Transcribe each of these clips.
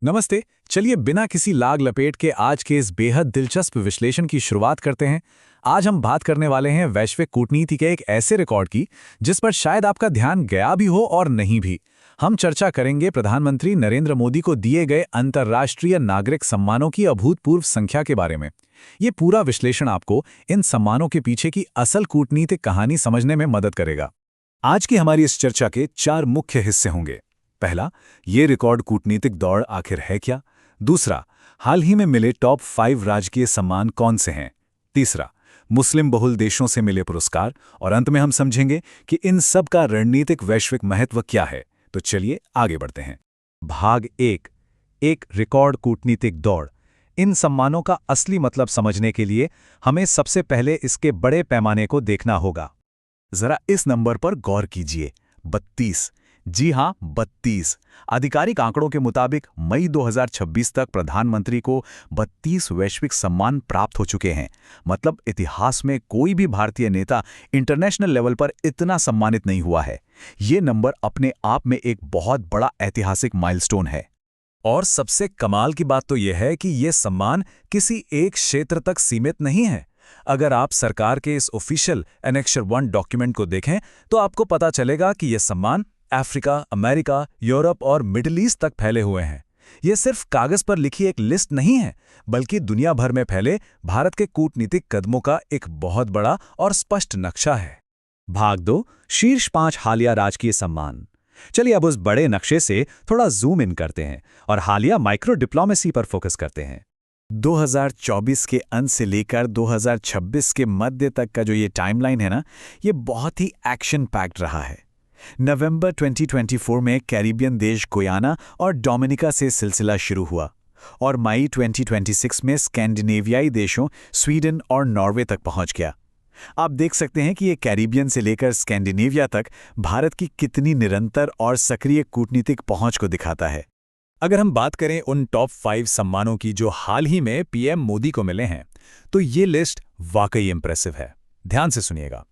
नमस्ते। चलिए बिना किसी लाग लपेट के आज के इस बेहद दिलचस्प विश्लेषण की शुरुआत करते हैं। आज हम बात करने वाले हैं वैश्विक कूटनीति के एक ऐसे रिकॉर्ड की जिस पर शायद आपका ध्यान गया भी हो और नहीं भी। हम चर्चा करेंगे प्रधानमंत्री नरेंद्र मोदी को दिए गए अंतर्राष्ट्रीय नागरिक सम्मानों की अभूतपूर्व संख्या के बारे में। ये पूरा विश्लेषण आपको इन सम्मानों के पीछे की असल कूटनीतिक कहानी समझने में मदद करेगा। आज की हमारी इस चर्चा के 4 मुख्य हिस्से होंगे। पहला, ये रिकॉर्ड कूटनीतिक दौड़ आखिर है क्या? दूसरा, हाल ही में मिले टॉप 5 राजकीय सम्मान कौन से हैं? तीसरा, मुस्लिम बहुल देशों से मिले पुरस्कार। और अंत में हम समझेंगे कि इन सब का रणनीतिक वैश्विक महत्व क्या है। तो चलिए आगे बढ़ते हैं। भाग 1, एक रिकॉर्ड कूटनीतिक दौड़। इन सम्मानों का असली मतलब समझने के लिए हमें सबसे पहले इसके बड़े पैमाने को देखना होगा। जरा इस नंबर पर गौर कीजिए, 32। जी हां, 32। आधिकारिक आंकड़ों के मुताबिक मई 2026 तक प्रधानमंत्री को 32 वैश्विक सम्मान प्राप्त हो चुके हैं। मतलब इतिहास में कोई भी भारतीय नेता इंटरनेशनल लेवल पर इतना सम्मानित नहीं हुआ है। ये नंबर अपने आप में एक बहुत बड़ा ऐतिहासिक माइलस्टोन है। और सबसे कमाल की बात तो यह है कि ये सम्मान किसी एक क्षेत्र तक सीमित नहीं है। अगर आप सरकार के इस ऑफिशियल एनेक्सर 1 डॉक्यूमेंट को देखें तो आपको पता चलेगा कि ये सम्मान अफ्रीका, अमेरिका, यूरोप और मिडिल ईस्ट तक फैले हुए हैं। ये सिर्फ कागज पर लिखी एक लिस्ट नहीं है, बल्कि दुनिया भर में फैले भारत के कूटनीतिक कदमों का एक बहुत बड़ा और स्पष्ट नक्शा है। भाग 2, शीर्ष 5 हालिया राजकीय सम्मान। चलिए अब उस बड़े नक्शे से थोड़ा जूम इन करते हैं और हालिया माइक्रो डिप्लोमेसी पर फोकस करते हैं। 2024 के अंत से लेकर 2026 के मध्य तक का जो ये टाइमलाइन है ना, ये बहुत ही एक्शन पैक्ड रहा है। नवंबर 2024 में कैरिबियन देश गुयाना और डोमिनिका से सिलसिला शुरू हुआ और मई 2026 में स्कैंडिनेवियाई देशों स्वीडन और नॉर्वे तक पहुंच गया। आप देख सकते हैं कि ये कैरिबियन से लेकर स्कैंडिनेविया तक भारत की कितनी निरंतर और सक्रिय कूटनीतिक पहुंच को दिखाता है। अगर हम बात करें उन टॉप 5 सम्मानों की जो हाल ही में पीएम मोदी को मिले हैं, तो ये लिस्ट वाकई इंप्रेसिव है। ध्यान से सुनिएगा।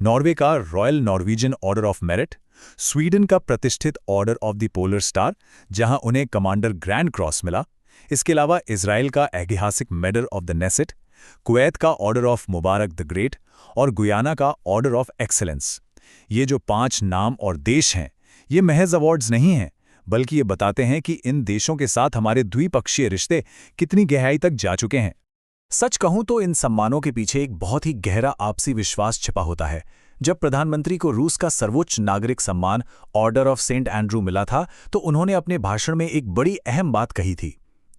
नॉर्वे का Royal Norwegian Order of Merit, Sweden का प्रतिष्ठित Order of the Polar Star जहां उन्हें कमांडर ग्रैंड क्रॉस मिला। इसके अलावा इजराइल का ऐतिहासिक Medal of the Knesset, Kuwait का Order of Mubarak the Great और गुयाना का ऑर्डर ऑफ एक्सेलेंस। ये जो 5 नाम और देश हैं, ये महज अवार्ड्स नहीं हैं, बल्कि ये बताते हैं कि इन देशों के साथ हमारे द्विपक्षीय रिश्ते कितनी गहराई तक जा चुके हैं। सच कहूं तो इन सम्मानों के पीछे एक बहुत ही गहरा आपसी विश्वास छिपा होता है। जब प्रधानमंत्री को रूस का सर्वोच्च नागरिक सम्मान ऑर्डर ऑफ सेंट एंड्रू मिला था, तो उन्होंने अपने भाषण में एक बड़ी अहम बात कही थी।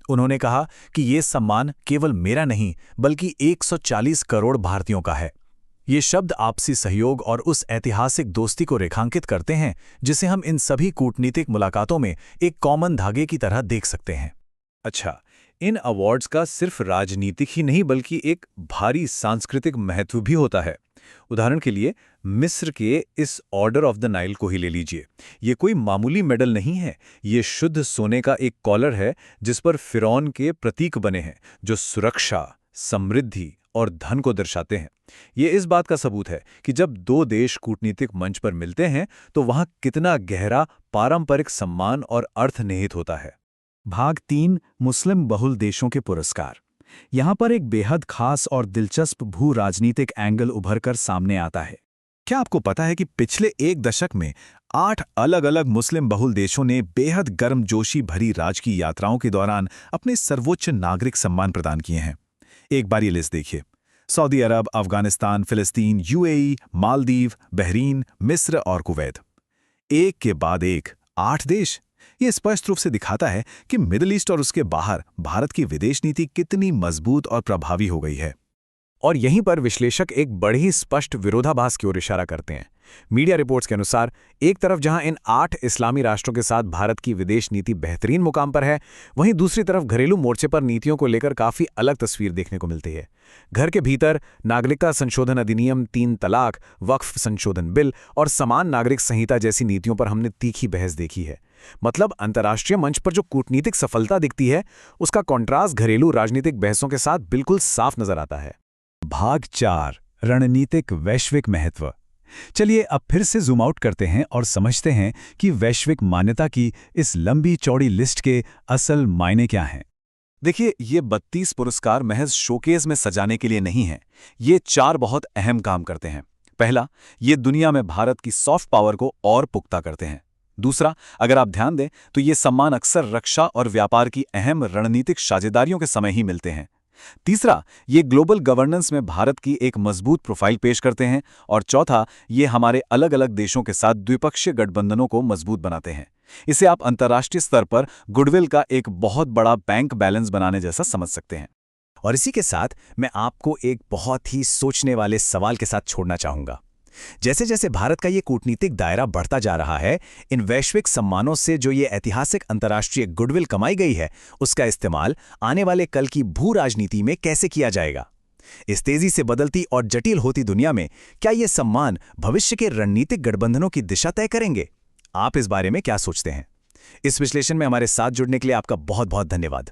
उन्होंने कहा कि ये सम्मान केवल मेरा नहीं, बल्कि 140 करोड़ भारतीयों का है। ये शब्द आपसी सहयोग और उस ऐतिहासिक दोस्ती को रेखांकित करते हैं जिसे हम इन सभी कूटनीतिक मुलाकातों में एक कॉमन धागे की तरह देख सकते हैं। अच्छा, इन अवार्ड्स का सिर्फ राजनीतिक ही नहीं बल्कि एक भारी सांस्कृतिक महत्व भी होता है। उदाहरण के लिए मिस्र के इस ऑर्डर ऑफ द नाइल को ही ले लीजिए। ये कोई मामूली मेडल नहीं है, ये शुद्ध सोने का एक कॉलर है जिस पर फिरौन के प्रतीक बने हैं जो सुरक्षा, समृद्धि और धन को दर्शाते हैं। ये इस बात का सबूत है कि जब 2 देश कूटनीतिक मंच पर मिलते हैं तो वहां कितना गहरा पारंपरिक सम्मान और अर्थ निहित होता है। भाग 3, मुस्लिम बहुल देशों के पुरस्कार। यहां पर एक बेहद खास और दिलचस्प भू राजनीतिक एंगल उभरकर सामने आता है। क्या आपको पता है कि पिछले 1 दशक में 8 अलग-अलग मुस्लिम बहुल देशों ने बेहद गर्मजोशी भरी राजकीय यात्राओं के दौरान अपने सर्वोच्च नागरिक सम्मान प्रदान किए हैं? एक बार ये लिस्ट देखिए। सऊदी अरब, अफगानिस्तान, फिलिस्तीन, यूएई, मालदीव, बहरीन, मिस्र और कुवैत। एक के बाद एक 8 देश। ये स्पष्ट रूप से दिखाता है कि मिडिल ईस्ट और उसके बाहर भारत की विदेश नीति कितनी मजबूत और प्रभावी हो गई है। और यहीं पर विश्लेषक एक बड़े ही स्पष्ट विरोधाभास की ओर इशारा करते हैं। मीडिया रिपोर्ट्स के अनुसार एक तरफ जहां इन 8 इस्लामी राष्ट्रों के साथ भारत की विदेश नीति बेहतरीन मुकाम पर है, वहीं दूसरी तरफ घरेलू मोर्चे पर नीतियों को लेकर काफी अलग तस्वीर देखने को मिलती है। घर के भीतर नागरिकता संशोधन अधिनियम, 3 तलाक, वक्फ संशोधन बिल और समान नागरिक संहिता जैसी नीतियों पर हमने तीखी बहस देखी है। मतलब अंतर्राष्ट्रीय मंच पर जो कूटनीतिक सफलता दिखती है, उसका कॉन्ट्रास्ट घरेलू राजनीतिक बहसों के साथ बिल्कुल साफ नजर आता है। भाग 4, रणनीतिक वैश्विक महत्व। चलिए अब फिर से जूम आउट करते हैं और समझते हैं कि वैश्विक मान्यता की इस लंबी चौड़ी लिस्ट के असल मायने क्या हैं। देखिए, ये 32 पुरस्कार महज शोकेस में सजाने के लिए नहीं हैं। ये 4 बहुत अहम काम करते हैं। पहला, ये दुनिया में भारत की सॉफ्ट पावर को और पुख्ता करते हैं। दूसरा, अगर आप ध्यान दें तो ये सम्मान अक्सर रक्षा और व्यापार की अहम रणनीतिक साझेदारियों के समय ही मिलते हैं। तीसरा, ये ग्लोबल गवर्नेंस में भारत की एक मजबूत प्रोफाइल पेश करते हैं। और चौथा, ये हमारे अलग अलग देशों के साथ द्विपक्षीय गठबंधनों को मजबूत बनाते हैं। इसे आप अंतर्राष्ट्रीय स्तर पर गुडविल का एक बहुत बड़ा बैंक बैलेंस बनाने जैसा समझ सकते हैं। और इसी के साथ मैं आपको एक बहुत ही सोचने वाले सवाल के साथ छोड़ना चाहूंगा। जैसे जैसे भारत का ये कूटनीतिक दायरा बढ़ता जा रहा है, इन वैश्विक सम्मानों से जो ये ऐतिहासिक अंतर्राष्ट्रीय गुडविल कमाई गई है, उसका इस्तेमाल आने वाले कल की भू राजनीति में कैसे किया जाएगा? इस तेजी से बदलती और जटिल होती दुनिया में क्या ये सम्मान भविष्य के रणनीतिक गठबंधनों की दिशा तय करेंगे? आप इस बारे में क्या सोचते हैं? इस विश्लेषण में हमारे साथ जुड़ने के लिए आपका बहुत बहुत धन्यवाद।